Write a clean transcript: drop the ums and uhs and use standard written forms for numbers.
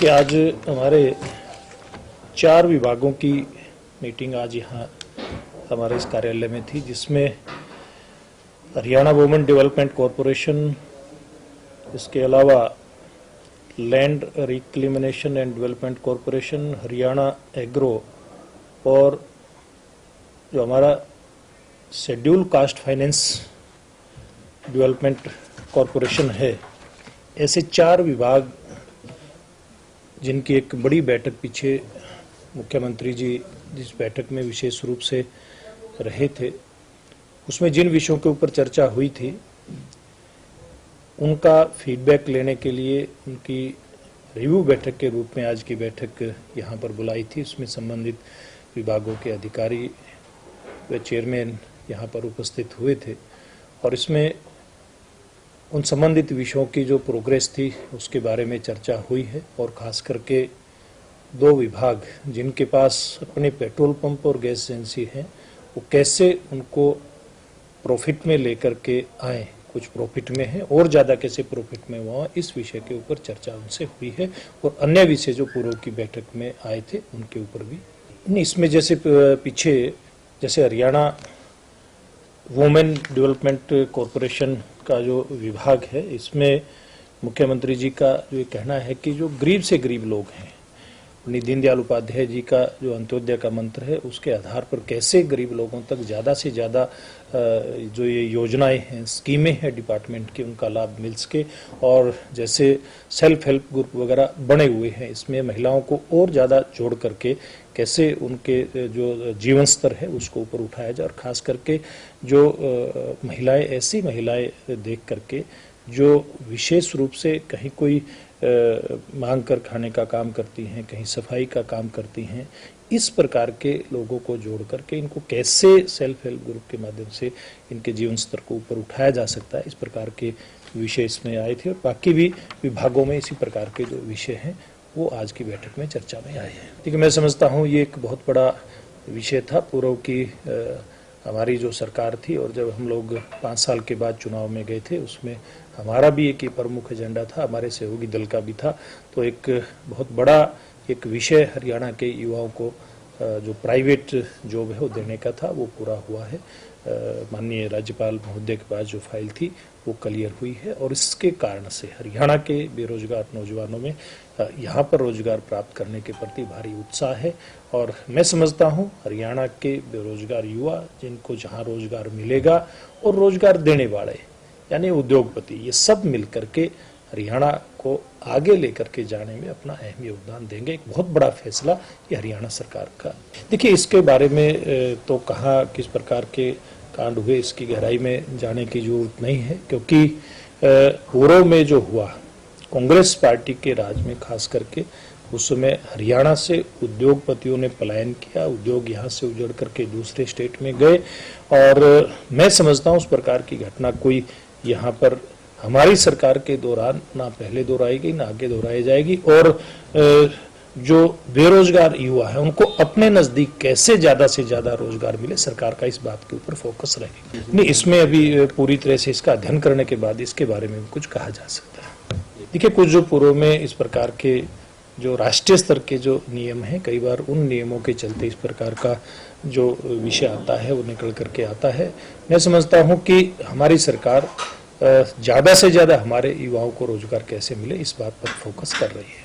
देखिए, आज हमारे 4 विभागों की मीटिंग आज यहाँ हमारे इस कार्यालय में थी, जिसमें हरियाणा वुमेन डेवलपमेंट कॉरपोरेशन, इसके अलावा land reclamation and development corporation, Haryana agro और जो हमारा schedule caste finance development corporation है, ऐसे 4 विभाग जिनकी एक बड़ी बैठक पीछे मुख्यमंत्री जी जिस बैठक में विशेष रूप से रहे थे, उसमें जिन विषयों के ऊपर चर्चा हुई थी उनका फीडबैक लेने के लिए उनकी रिव्यू बैठक के रूप में आज की बैठक यहाँ पर बुलाई थी। उसमें संबंधित विभागों के अधिकारी व चेयरमैन यहाँ पर उपस्थित हुए थे और इसमें उन संबंधित विषयों की जो प्रोग्रेस थी उसके बारे में चर्चा हुई है और खास करके 2 विभाग जिनके पास अपने पेट्रोल पंप और गैस एजेंसी हैं, वो कैसे उनको प्रॉफिट में लेकर के आए, कुछ प्रॉफिट में है और ज़्यादा कैसे प्रॉफिट में हुआ, इस विषय के ऊपर चर्चा उनसे हुई है और अन्य विषय जो पूर्व की बैठक में आए थे उनके ऊपर भी। इसमें जैसे पीछे जैसे हरियाणा वुमेन डेवलपमेंट कॉरपोरेशन का जो विभाग है, इसमें मुख्यमंत्री जी का जो ये कहना है कि जो गरीब से गरीब लोग हैं, दीनदयाल उपाध्याय जी का जो अंत्योदय का मंत्र है, उसके आधार पर कैसे गरीब लोगों तक ज़्यादा से ज़्यादा जो ये योजनाएं हैं, स्कीमें हैं डिपार्टमेंट की, उनका लाभ मिल सके और जैसे सेल्फ हेल्प ग्रुप वगैरह बने हुए हैं, इसमें महिलाओं को और ज़्यादा जोड़ करके कैसे उनके जो जीवन स्तर है उसको ऊपर उठाया जाए और ख़ास करके जो महिलाएं, ऐसी महिलाएं देख करके जो विशेष रूप से कहीं कोई मांग कर खाने का काम करती हैं, कहीं सफाई का काम करती हैं, इस प्रकार के लोगों को जोड़ करके इनको कैसे सेल्फ हेल्प ग्रुप के माध्यम से इनके जीवन स्तर को ऊपर उठाया जा सकता है, इस प्रकार के विषय इसमें आए थे और बाकी भी विभागों में इसी प्रकार के जो विषय हैं वो आज की बैठक में चर्चा में आए हैं। ठीक है, मैं समझता हूँ ये एक बहुत बड़ा विषय था पूर्व की हमारी जो सरकार थी और जब हम लोग 5 साल के बाद चुनाव में गए थे, उसमें हमारा भी एक प्रमुख एजेंडा था, हमारे सहयोगी दल का भी था। तो एक बहुत बड़ा एक विषय हरियाणा के युवाओं को जो प्राइवेट जॉब है वो देने का था, वो पूरा हुआ है। माननीय राज्यपाल महोदय के पास जो फाइल थी वो क्लियर हुई है और इसके कारण से हरियाणा के बेरोजगार नौजवानों में यहाँ पर रोजगार प्राप्त करने के प्रति भारी उत्साह है और मैं समझता हूँ हरियाणा के बेरोजगार युवा जिनको जहाँ रोजगार मिलेगा और रोजगार देने वाले यानी उद्योगपति, ये सब मिलकर के हरियाणा को आगे लेकर के जाने में अपना अहम योगदान देंगे। एक बहुत बड़ा फैसला ये हरियाणा सरकार का। देखिए, इसके बारे में तो कहाँ किस प्रकार के कांड हुए इसकी गहराई में जाने की जरूरत नहीं है, क्योंकि पूर्व में जो हुआ कांग्रेस पार्टी के राज में खास करके उस समय हरियाणा से उद्योगपतियों ने पलायन किया, उद्योग यहाँ से उजड़ करके दूसरे स्टेट में गए और मैं समझता हूँ उस प्रकार की घटना कोई यहाँ पर हमारी सरकार के दौरान ना पहले दोहराई गई ना आगे दोहराई जाएगी और जो बेरोजगार युवा है उनको अपने नजदीक कैसे ज्यादा से ज्यादा रोजगार मिले, सरकार का इस बात के ऊपर फोकस रहेगा। नहीं, इसमें अभी पूरी तरह से इसका अध्ययन करने के बाद इसके बारे में कुछ कहा जा सकता है। देखिए, कुछ जो पूर्व में इस प्रकार के जो राष्ट्रीय स्तर के जो नियम हैं, कई बार उन नियमों के चलते इस प्रकार का जो विषय आता है वो निकल करके आता है। मैं समझता हूँ कि हमारी सरकार ज़्यादा से ज़्यादा हमारे युवाओं को रोजगार कैसे मिले इस बात पर फोकस कर रही है।